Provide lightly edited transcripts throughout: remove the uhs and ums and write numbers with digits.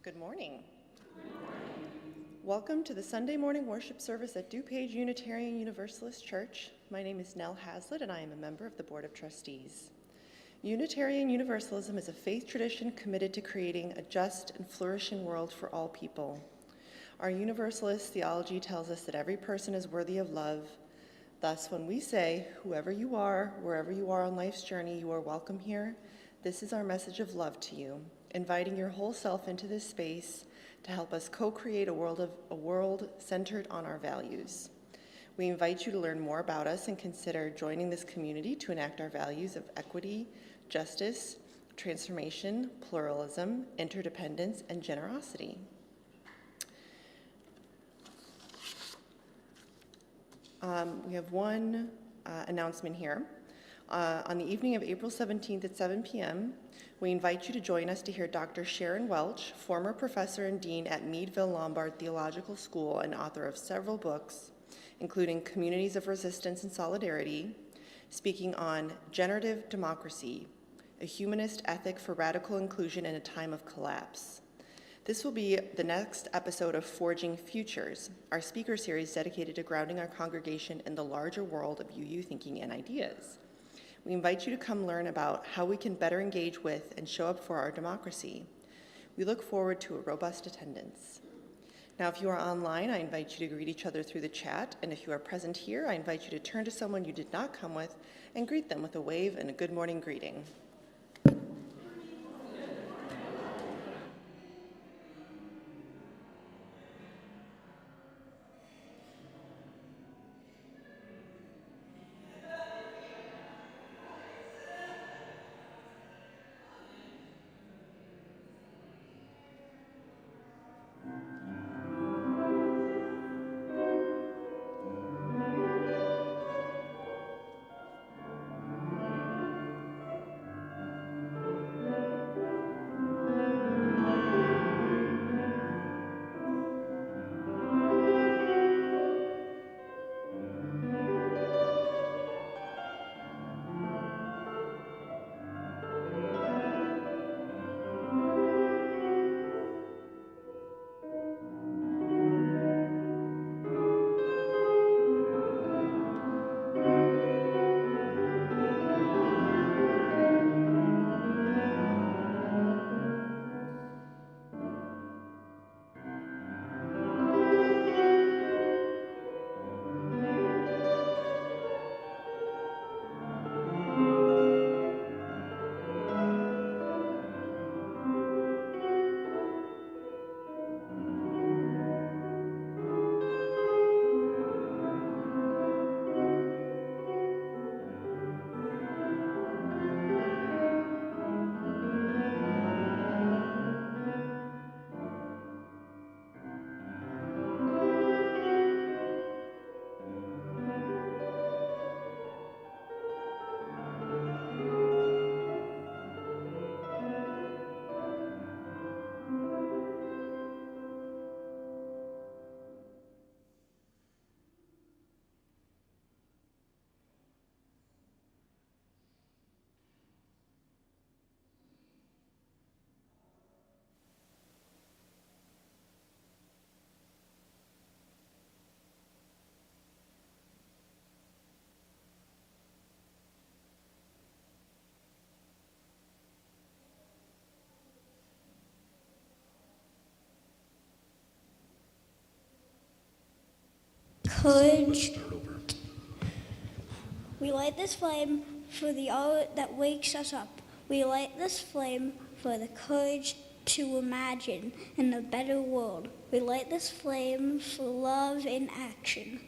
Good morning. Welcome to the Sunday morning worship service at DuPage Unitarian Universalist Church. My name is Nell Hazlitt, and I am a member of the Board of Trustees. Unitarian Universalism is a faith tradition committed to creating a just and flourishing world for all people. Our Universalist theology tells us that every person is worthy of love. Thus, when we say, whoever you are, wherever you are on life's journey, you are welcome here, this is our message of love to you, inviting your whole self into this space to help us co-create a world centered on our values. We invite you to learn more about us and consider joining this community to enact our values of equity, justice, transformation, pluralism, interdependence, and generosity. We have one announcement here. On the evening of April 17th at 7 p.m., we invite you to join us to hear Dr. Sharon Welch, former professor and dean at Meadville Lombard Theological School and author of several books, including Communities of Resistance and Solidarity, speaking on generative democracy, a humanist ethic for radical inclusion in a time of collapse. This will be the next episode of Forging Futures, our speaker series dedicated to grounding our congregation in the larger world of UU thinking and ideas. We invite you to come learn about how we can better engage with and show up for our democracy. We look forward to a robust attendance. Now, if you are online, I invite you to greet each other through the chat, and if you are present here, I invite you to turn to someone you did not come with and greet them with a wave and a good morning greeting. courage. We light this flame for the art that wakes us up. We light this flame for the courage to imagine in a better world. We light this flame for love in action.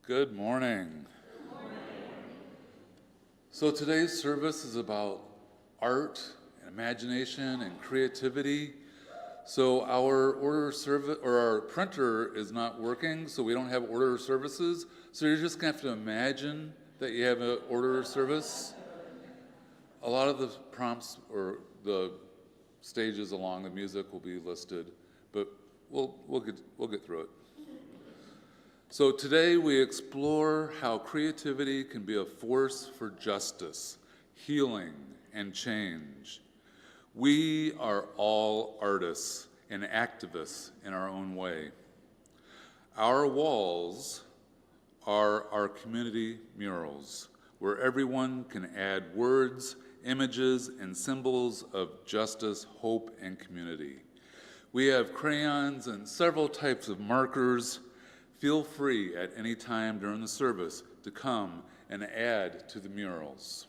Good morning. So today's service is about art, and imagination, and creativity. So our order service or our printer is not working, so we don't have order services. So you're just gonna have to imagine that you have an order service. A lot of the prompts or the stages along the music will be listed, but we'll get through it. So today we explore how creativity can be a force for justice, healing, and change. We are all artists and activists in our own way. Our walls are our community murals, where everyone can add words, images, and symbols of justice, hope, and community. We have crayons and several types of markers. Feel free at any time during the service to come and add to the murals.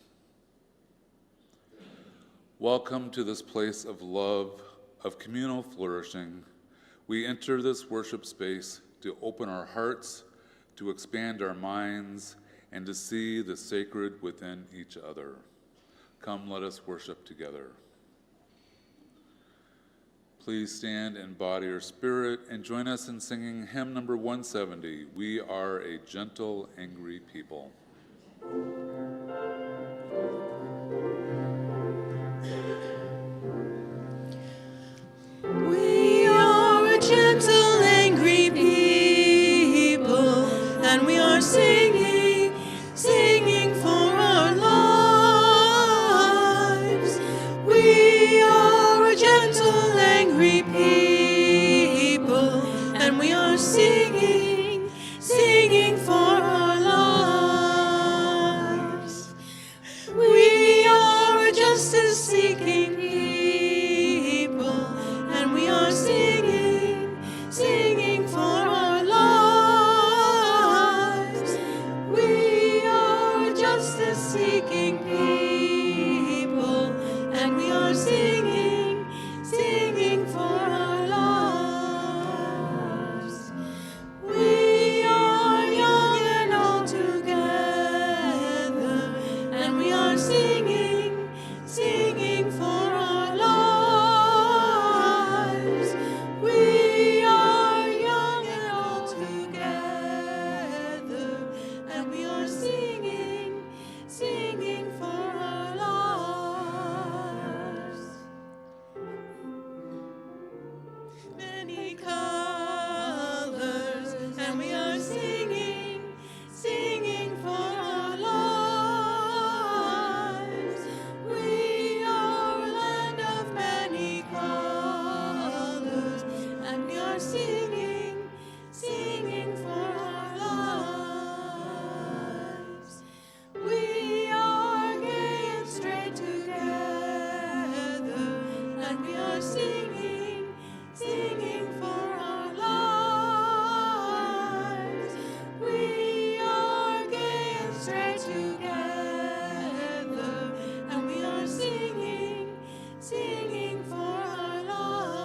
Welcome to this place of love, of communal flourishing. We enter this worship space to open our hearts, to expand our minds, and to see the sacred within each other. Come, let us worship together. Please stand and body or spirit and join us in singing hymn number 170, We Are a Gentle, Angry People. We are a gentle, angry people, and we are singing, singing for our lives. We are a gentle, angry people, and we are singing, singing for our lives. We are a justice-seeking people, and we are singing, singing for our lives. We are a justice-seeking people, and we are singing, singing for our lives. We are young and old together, and we are singing, singing for our lives. We are young and old together, and we are singing, singing for our lives. Many colors, and we are singing, singing for our lives. We are a land of many colors, and we are singing, singing for our lives. We are gay and straight together, and we are singing, singing for our lives. We are gay and straight together, and we are singing, singing for our lives.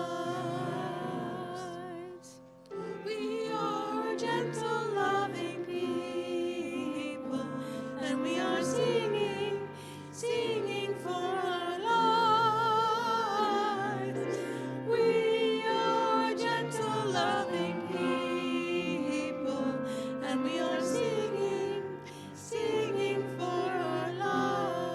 We are gentle, loving people, and we are singing, singing for our lives. We are gentle, loving people, and we are singing, singing for our lives.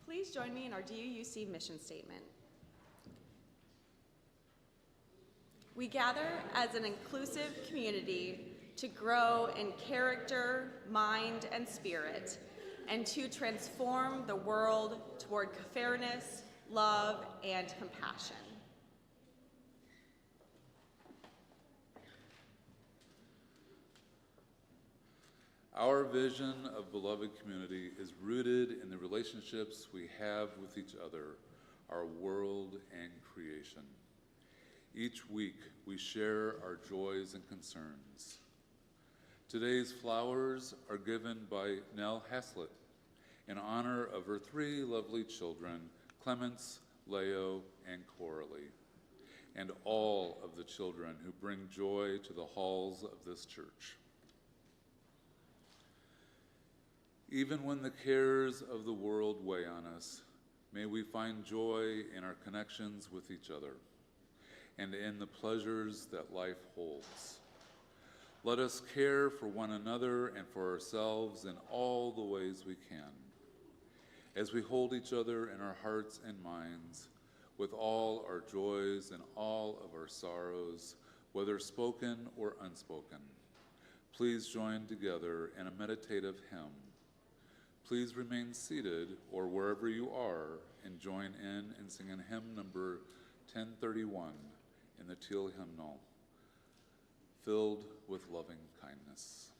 Please join me in our DUUC mission statement. We gather as an inclusive community to grow in character, mind, and spirit, and to transform the world toward fairness, love, and compassion. Our vision of beloved community is rooted in the relationships we have with each other, our world, and creation. Each week, we share our joys and concerns. Today's flowers are given by Nell Haslett in honor of her 3 lovely children, Clemence, Leo, and Coralie, and all of the children who bring joy to the halls of this church. Even when the cares of the world weigh on us, may we find joy in our connections with each other and in the pleasures that life holds. Let us care for one another and for ourselves in all the ways we can, as we hold each other in our hearts and minds with all our joys and all of our sorrows, whether spoken or unspoken. Please join together in a meditative hymn. Please remain seated or wherever you are and join in singing hymn number 1031 in the Teal Hymnal, Filled with Loving Kindness.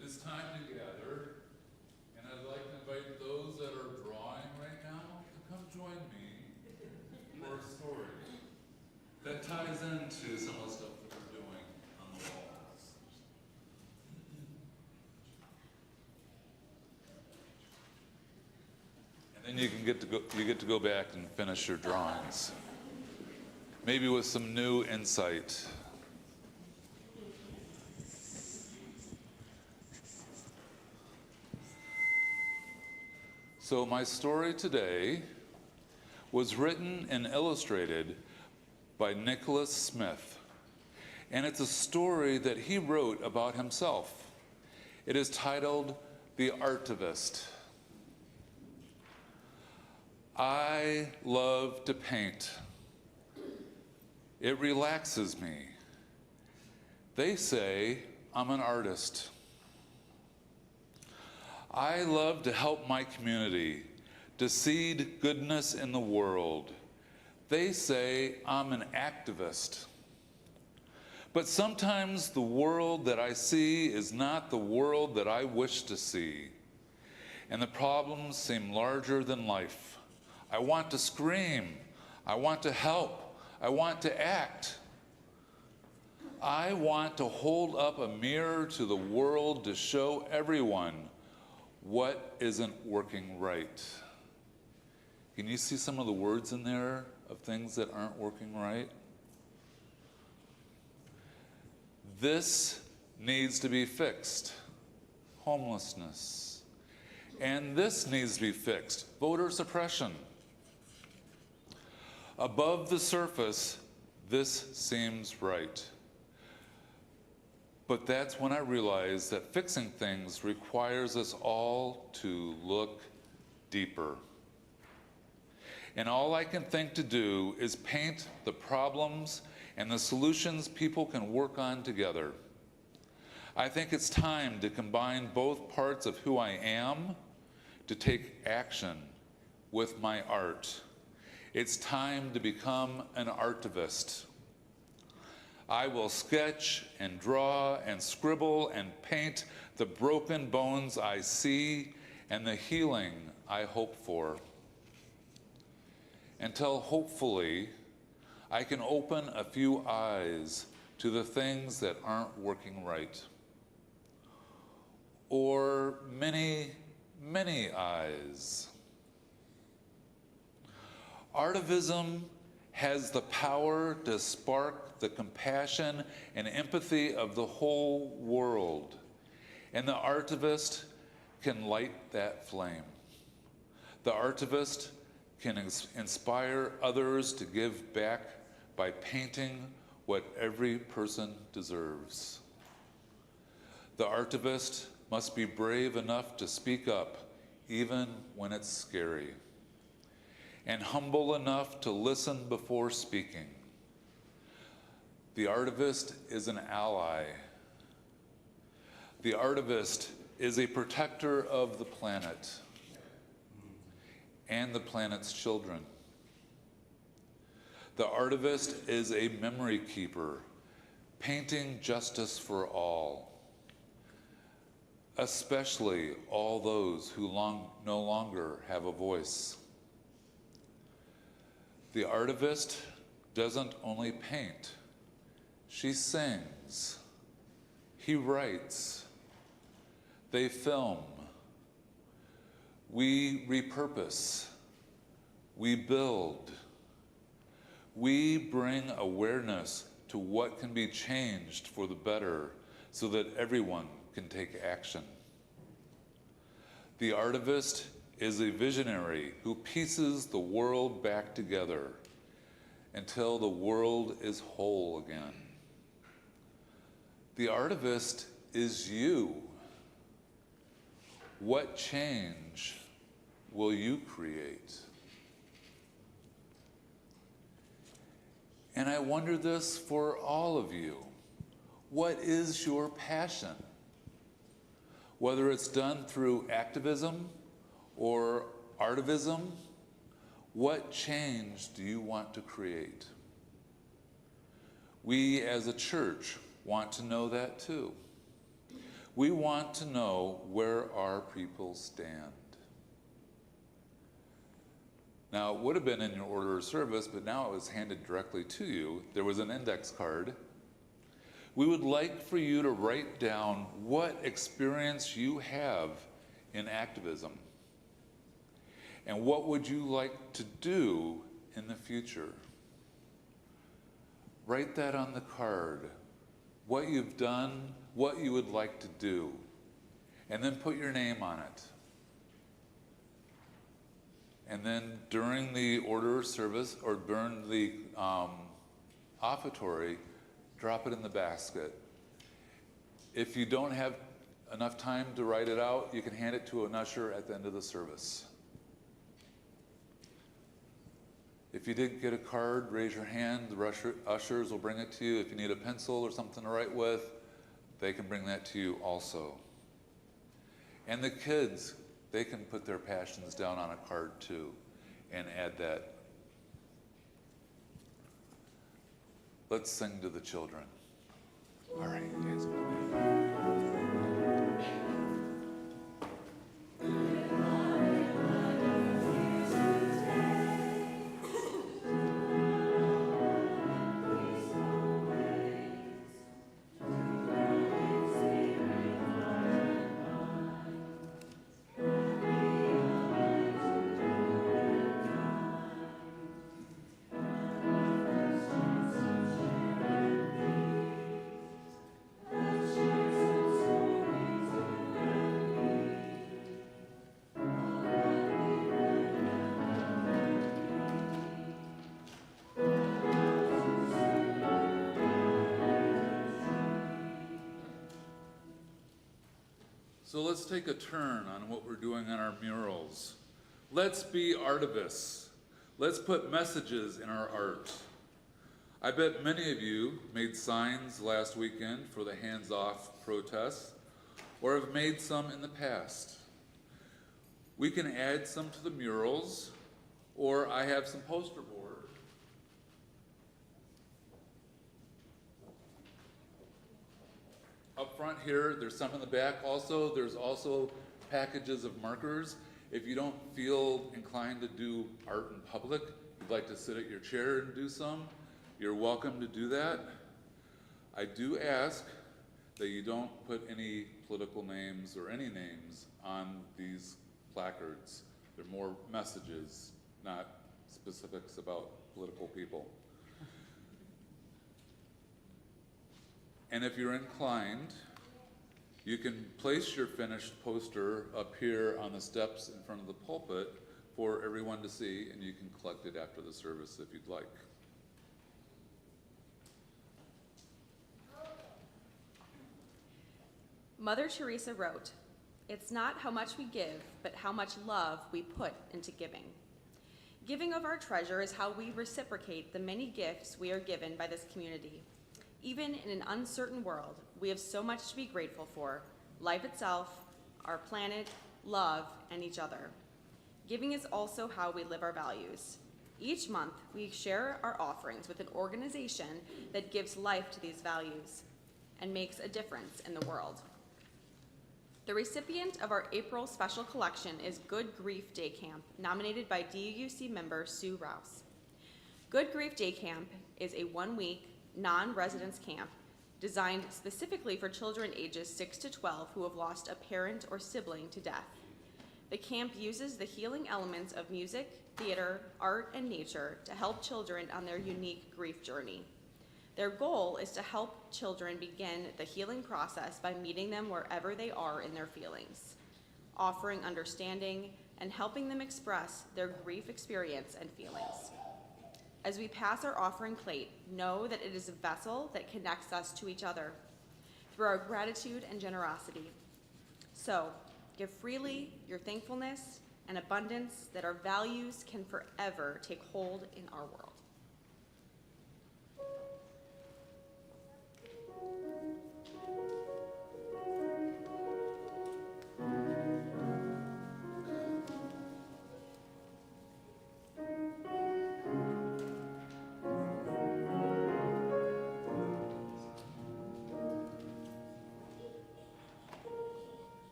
It is time to gather, and I'd like to invite those that are drawing right now to come join me for a story that ties into some of the stuff that we're doing on the walls. And then you get to go back and finish your drawings, maybe with some new insight. So my story today was written and illustrated by Nicholas Smith, and it's a story that he wrote about himself. It is titled The Artivist. I love to paint. It relaxes me. They say I'm an artist. I love to help my community, to seed goodness in the world. They say I'm an activist. But sometimes the world that I see is not the world that I wish to see, and the problems seem larger than life. I want to scream. I want to help. I want to act. I want to hold up a mirror to the world to show everyone what isn't working right. Can you see some of the words in there of things that aren't working right? This needs to be fixed. Homelessness. And this needs to be fixed. Voter suppression. Above the surface, this seems right. But that's when I realized that fixing things requires us all to look deeper. And all I can think to do is paint the problems and the solutions people can work on together. I think it's time to combine both parts of who I am to take action with my art. It's time to become an artivist. I will sketch and draw and scribble and paint the broken bones I see and the healing I hope for. Until hopefully I can open a few eyes to the things that aren't working right. Or many, many eyes. Artivism has the power to spark the compassion and empathy of the whole world. And the artivist can light that flame. The artivist can inspire others to give back by painting what every person deserves. The artivist must be brave enough to speak up even when it's scary, and humble enough to listen before speaking. The artivist is an ally. The artivist is a protector of the planet and the planet's children. The artivist is a memory keeper, painting justice for all, especially all those who no longer have a voice. The artivist doesn't only paint, she sings, he writes, they film, we repurpose, we build, we bring awareness to what can be changed for the better so that everyone can take action. The artivist is a visionary who pieces the world back together until the world is whole again. The artivist is you. What change will you create? And I wonder this for all of you. What is your passion? Whether it's done through activism or artivism, what change do you want to create? We as a church want to know that too. We want to know where our people stand. Now, it would have been in your order of service, but now it was handed directly to you. There was an index card. We would like for you to write down what experience you have in activism. And what would you like to do in the future? Write that on the card. What you've done, what you would like to do. And then put your name on it. And then during the order of service or during the offertory, drop it in the basket. If you don't have enough time to write it out, you can hand it to an usher at the end of the service. If you didn't get a card, raise your hand. The ushers will bring it to you. If you need a pencil or something to write with, they can bring that to you also. And the kids, they can put their passions down on a card too and add that. Let's sing to the children. All right, guys. So let's take a turn on what we're doing on our murals. Let's be artivists. Let's put messages in our art. I bet many of you made signs last weekend for the Hands Off protests, or have made some in the past. We can add some to the murals, or I have some poster board. Up front here, there's some in the back also. There's also packages of markers. If you don't feel inclined to do art in public, you'd like to sit at your chair and do some, you're welcome to do that. I do ask that you don't put any political names or any names on these placards. They're more messages, not specifics about political people. And if you're inclined, you can place your finished poster up here on the steps in front of the pulpit for everyone to see, and you can collect it after the service if you'd like. Mother Teresa wrote, "It's not how much we give, but how much love we put into giving." Giving of our treasure is how we reciprocate the many gifts we are given by this community. Even in an uncertain world, we have so much to be grateful for: life itself, our planet, love, and each other. Giving is also how we live our values. Each month, we share our offerings with an organization that gives life to these values and makes a difference in the world. The recipient of our April special collection is Good Grief Day Camp, nominated by DUC member Sue Rouse. Good Grief Day Camp is a one-week, non-residence camp designed specifically for children ages 6 to 12 who have lost a parent or sibling to death. The camp uses the healing elements of music, theater, art, and nature to help children on their unique grief journey. Their goal is to help children begin the healing process by meeting them wherever they are in their feelings, offering understanding, and helping them express their grief experience and feelings. As we pass our offering plate, know that it is a vessel that connects us to each other through our gratitude and generosity. So, give freely your thankfulness and abundance that our values can forever take hold in our world.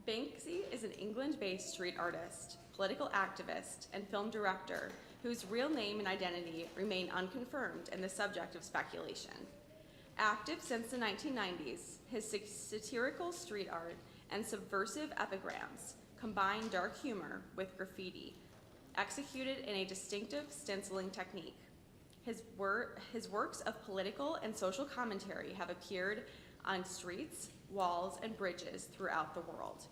Banksy is an England-based street artist, political activist and film director whose real name and identity remain unconfirmed and the subject of speculation. Active since the 1990s, his satirical street art and subversive epigrams combine dark humor with graffiti, executed in a distinctive stenciling technique. His works of political and social commentary have appeared on streets, walls, and bridges throughout the world.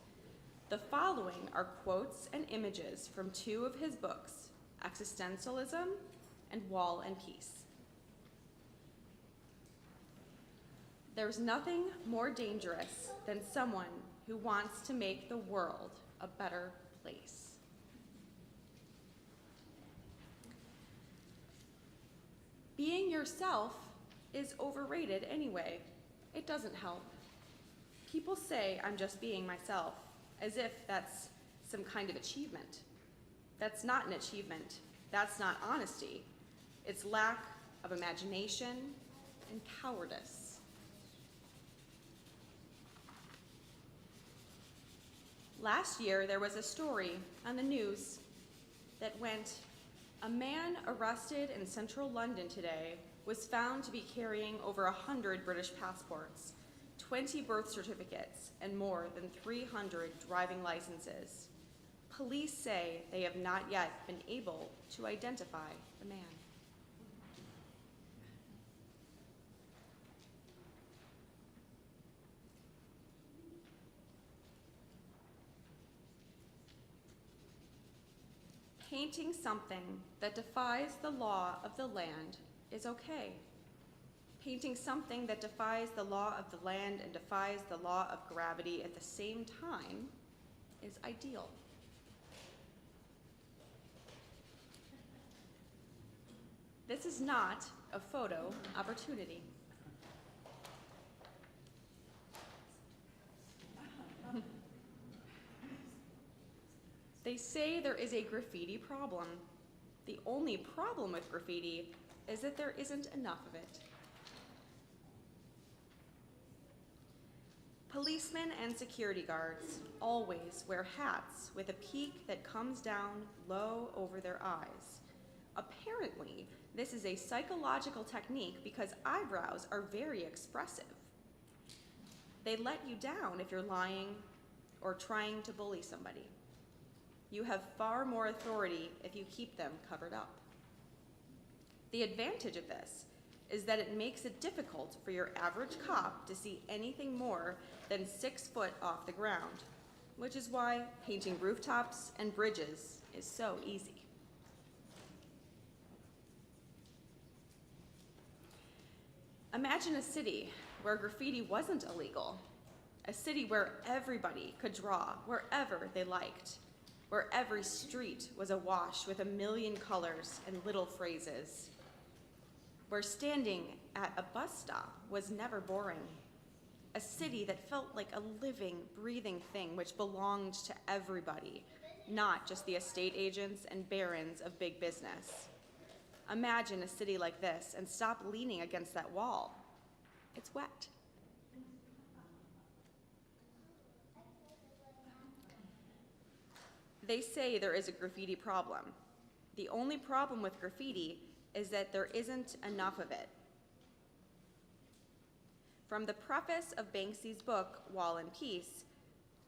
The following are quotes and images from two of his books, Existentialism and Wall and Peace. There's nothing more dangerous than someone who wants to make the world a better place. Being yourself is overrated anyway. It doesn't help. People say I'm just being myself, as if that's some kind of achievement. That's not an achievement. That's not honesty. It's lack of imagination and cowardice. Last year, there was a story on the news that went, a man arrested in central London today was found to be carrying over 100 British passports, 20 birth certificates, and more than 300 driving licenses. Police say they have not yet been able to identify the man. Painting something that defies the law of the land is okay. Painting something that defies the law of the land and defies the law of gravity at the same time is ideal. This is not a photo opportunity. They say there is a graffiti problem. The only problem with graffiti is that there isn't enough of it. Policemen and security guards always wear hats with a peak that comes down low over their eyes. Apparently, this is a psychological technique because eyebrows are very expressive. They let you down if you're lying or trying to bully somebody. You have far more authority if you keep them covered up. The advantage of this is that it makes it difficult for your average cop to see anything more than 6 foot off the ground, which is why painting rooftops and bridges is so easy. Imagine a city where graffiti wasn't illegal, a city where everybody could draw wherever they liked, where every street was awash with a million colors and little phrases, where standing at a bus stop was never boring, a city that felt like a living, breathing thing which belonged to everybody, not just the estate agents and barons of big business. Imagine a city like this and stop leaning against that wall. It's wet. They say there is a graffiti problem. The only problem with graffiti is that there isn't enough of it. From the preface of Banksy's book, Wall and Peace,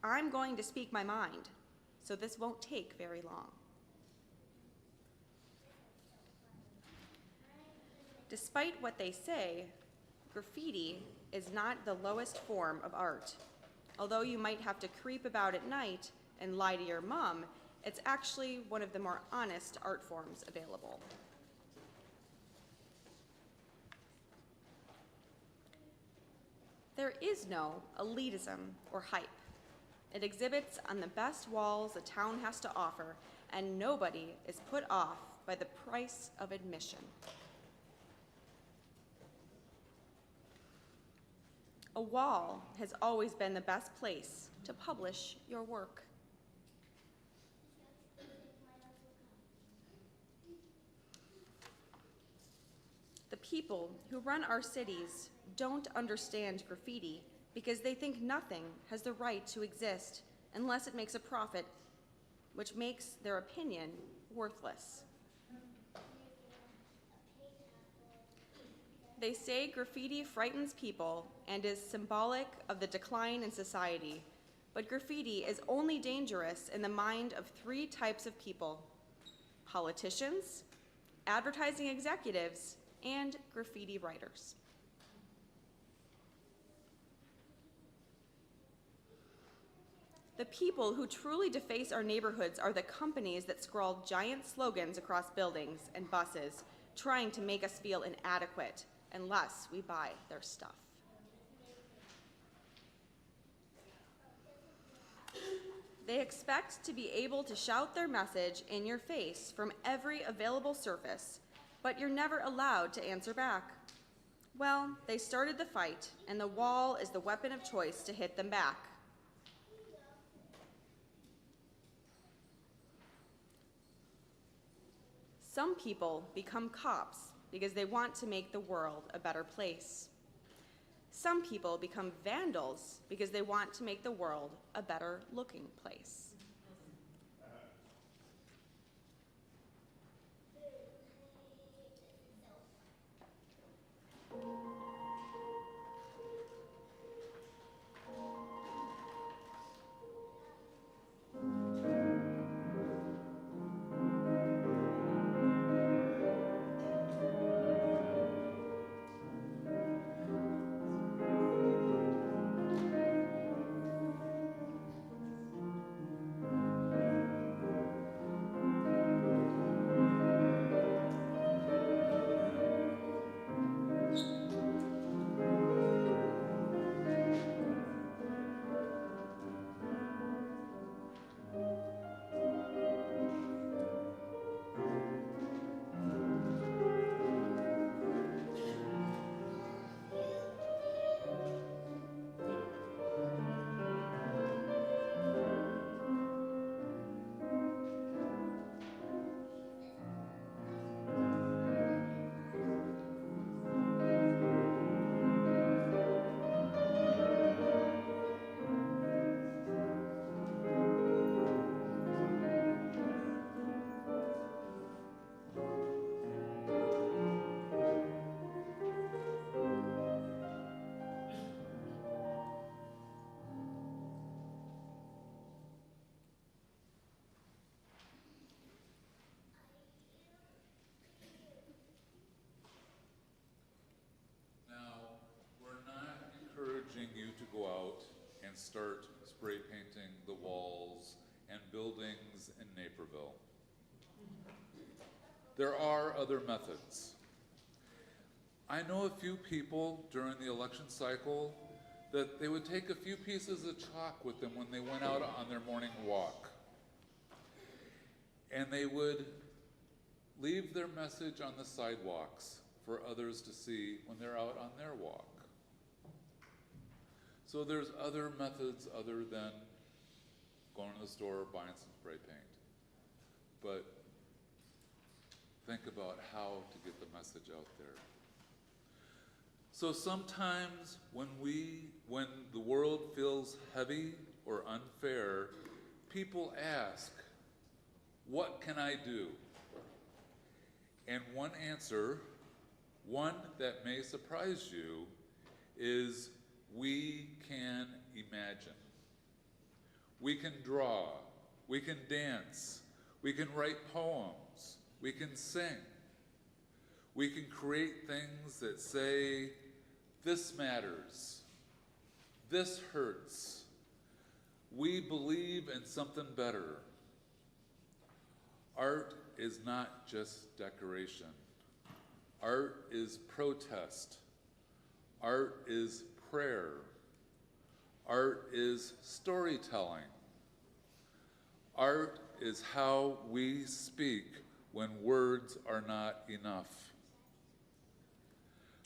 I'm going to speak my mind, so this won't take very long. Despite what they say, graffiti is not the lowest form of art. Although you might have to creep about at night and lie to your mom, it's actually one of the more honest art forms available. There is no elitism or hype. It exhibits on the best walls a town has to offer, and nobody is put off by the price of admission. A wall has always been the best place to publish your work. The people who run our cities don't understand graffiti because they think nothing has the right to exist unless it makes a profit. which makes their opinion worthless. They say graffiti frightens people and is symbolic of the decline in society, but graffiti is only dangerous in the mind of 3 types of people: politicians, advertising executives, and graffiti writers. The people who truly deface our neighborhoods are the companies that scrawl giant slogans across buildings and buses, trying to make us feel inadequate unless we buy their stuff. They expect to be able to shout their message in your face from every available surface, but you're never allowed to answer back. Well, they started the fight, and the wall is the weapon of choice to hit them back. Some people become cops because they want to make the world a better place. Some people become vandals because they want to make the world a better looking place. You to go out and start spray painting the walls and buildings in Naperville. There are other methods. I know a few people during the election cycle that they would take a few pieces of chalk with them when they went out on their morning walk. And they would leave their message on the sidewalks for others to see when they're out on their walk. So there's other methods other than going to the store, buying some spray paint. But think about how to get the message out there. So sometimes when the world feels heavy or unfair, people ask, what can I do? And one answer, one that may surprise you, is we can imagine. We can draw. We can dance. We can write poems. We can sing. We can create things that say, this matters. This hurts. We believe in something better. Art is not just decoration. Art is protest. Art is prayer. Art is storytelling. Art is how we speak when words are not enough.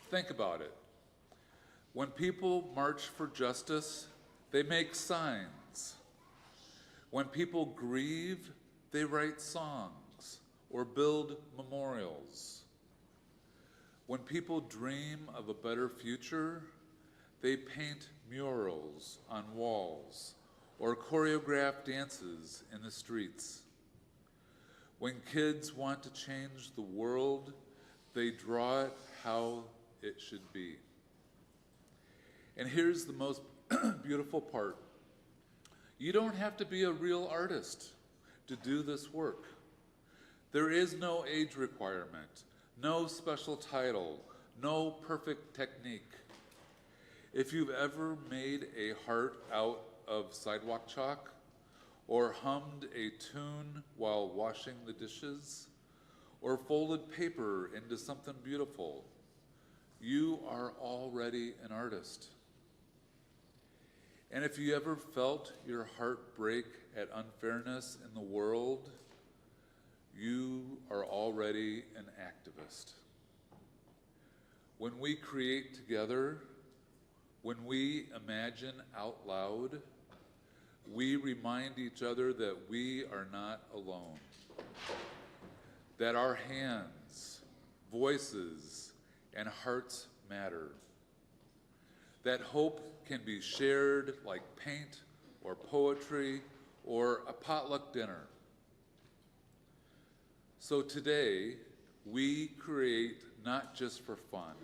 Think about it. When people march for justice, they make signs. When people grieve, they write songs or build memorials. When people dream of a better future, they paint murals on walls or choreographed dances in the streets. When kids want to change the world, they draw it how it should be. And here's the most beautiful part. You don't have to be a real artist to do this work. There is no age requirement, no special title, no perfect technique. If you've ever made a heart out of sidewalk chalk, or hummed a tune while washing the dishes, or folded paper into something beautiful, you are already an artist. And if you ever felt your heart break at unfairness in the world, you are already an activist. When we create together, when we imagine out loud, we remind each other that we are not alone, that our hands, voices, and hearts matter, that hope can be shared like paint or poetry or a potluck dinner. So today, we create not just for fun,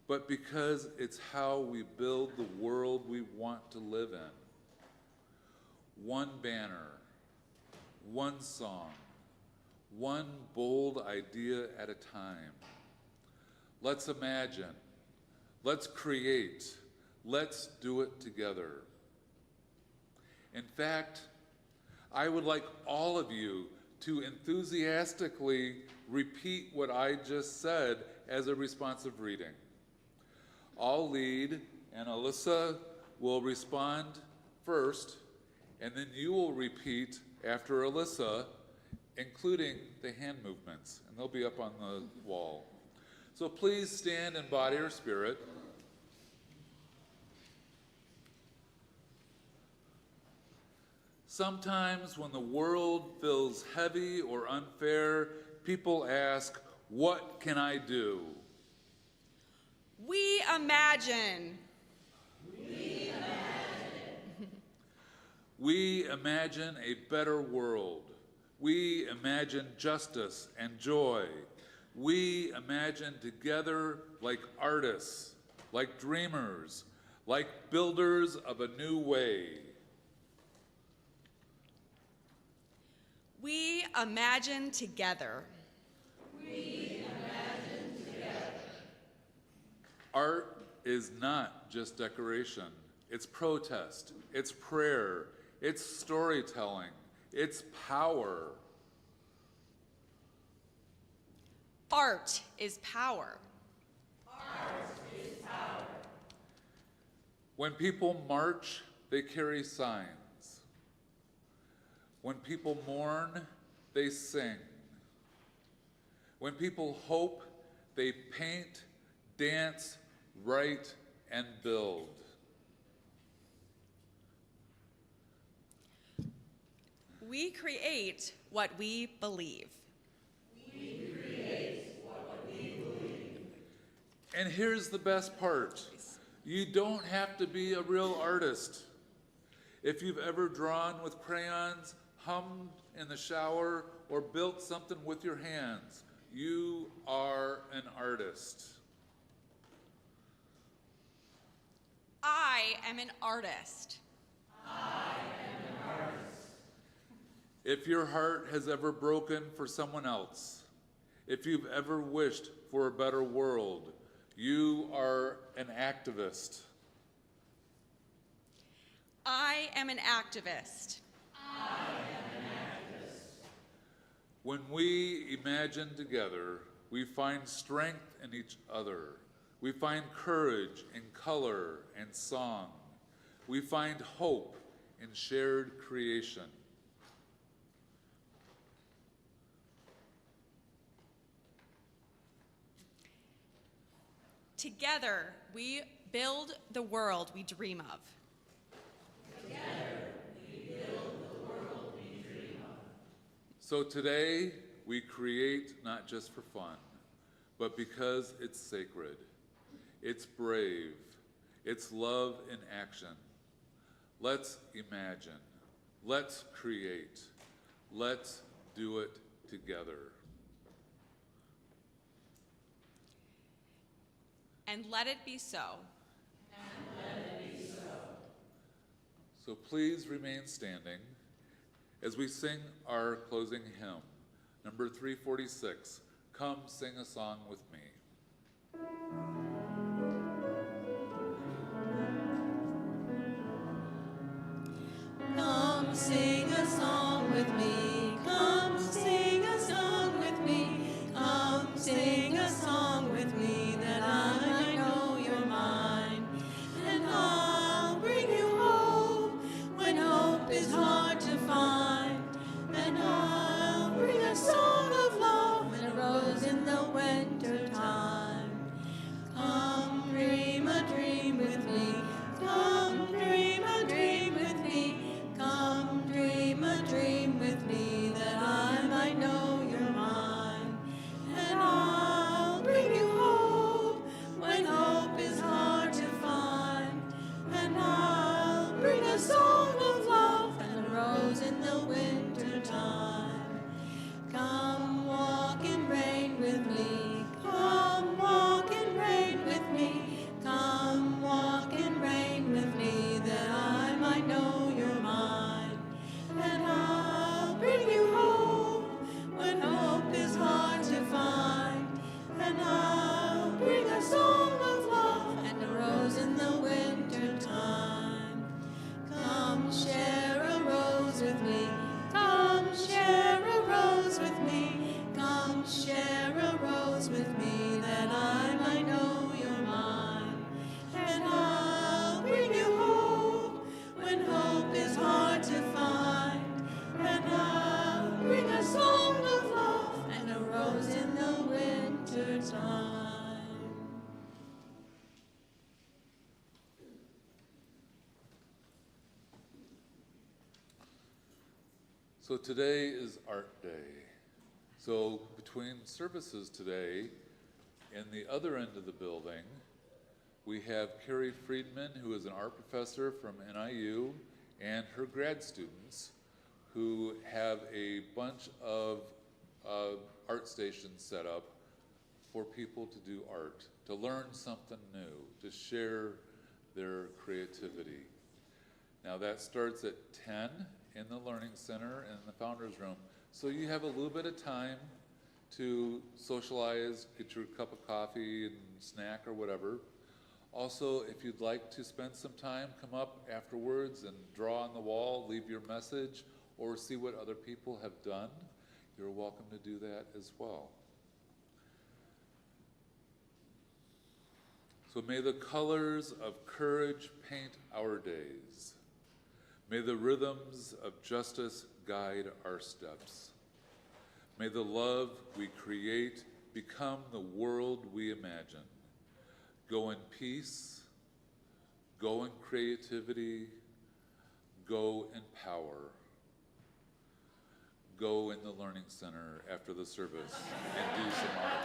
but because it's how we build the world we want to live in. One banner, one song, one bold idea at a time. Let's imagine, let's create, let's do it together. In fact, I would like all of you to enthusiastically repeat what I just said as a responsive reading. I'll lead, and Alyssa will respond first, and then you will repeat after Alyssa, including the hand movements, and they'll be up on the wall. So please stand in body or spirit. Sometimes when the world feels heavy or unfair, people ask, what can I do? We imagine. We imagine a better world. We imagine justice and joy. We imagine together like artists, like dreamers, like builders of a new way. We imagine together. Art is not just decoration. It's protest, it's prayer, it's storytelling, it's power. Art is power. When people march, they carry signs. When people mourn, they sing. When people hope, they paint, dance, write, and build. We create what we believe. And here's the best part. You don't have to be a real artist. If you've ever drawn with crayons, hummed in the shower, or built something with your hands, you are an artist. I am an artist. If your heart has ever broken for someone else, if you've ever wished for a better world, you are an activist. I am an activist. When we imagine together, we find strength in each other. We find courage in color and song. We find hope in shared creation. Together, we build the world we dream of. So today, we create not just for fun, but because it's sacred, it's brave, it's love in action. Let's imagine. Let's create. Let's do it together. And let it be so. So please remain standing as we sing our closing hymn, number 346, Come Sing a Song with Me. Come sing a song with me. Come sing a song with me. Come sing a song with me that I might know you're mine. And I'll bring you hope when hope is hard to find. And I'll bring a song of love and a rose in the winter time. Come dream a dream with me. Come dream a dream with me. Come dream a dream with me that I might know you're mine. And I'll bring you hope when hope is hard to find. And I'll bring a song of love and a rose in the winter time. Come walk in rain with me. Come walk in rain with me. Come walk in rain with me that I might know you're mine. And I'll bring you hope when hope is hard to find. And I'll bring a song of love and a rose in the winter time. Come share a rose with me. Come share a rose with me. Come share a rose with me that I might know you're mine. And I'll bring you hope when hope is hard to find. And I'll bring a song of love and a rose in the winter time. So today is Art Day. So between services today, in the other end of the building, we have Carrie Friedman, who is an art professor from NIU, and her grad students, who have a bunch of art stations set up for people to do art, to learn something new, to share their creativity. Now that starts at 10 in the Learning Center in the Founders Room. So you have a little bit of time to socialize, get your cup of coffee and snack or whatever. Also, if you'd like to spend some time, come up afterwards and draw on the wall, leave your message, or see what other people have done. You're welcome to do that as well. So may the colors of courage paint our days. May the rhythms of justice guide our steps. May the love we create become the world we imagine. Go in peace, go in creativity, go in power. Go in the Learning Center after the service and do some art.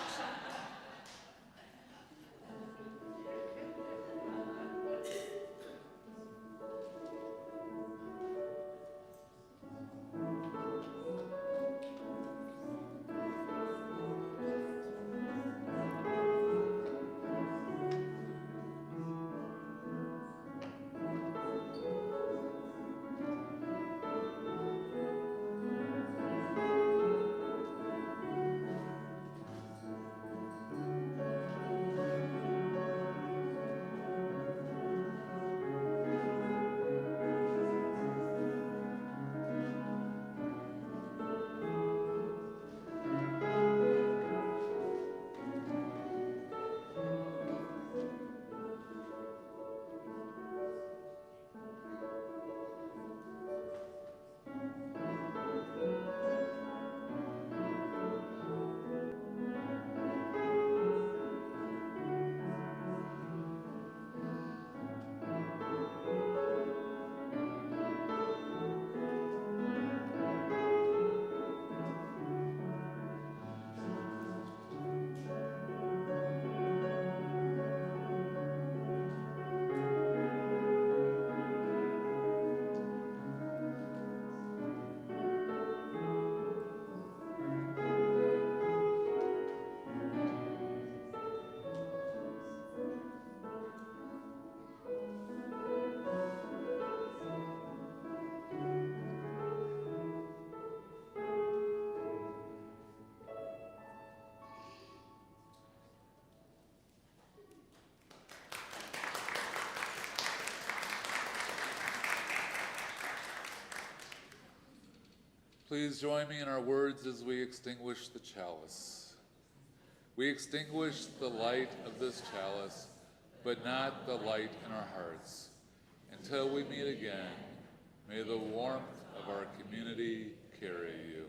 Please join me in our words as we extinguish the chalice. We extinguish the light of this chalice, but not the light in our hearts. Until we meet again, may the warmth of our community carry you.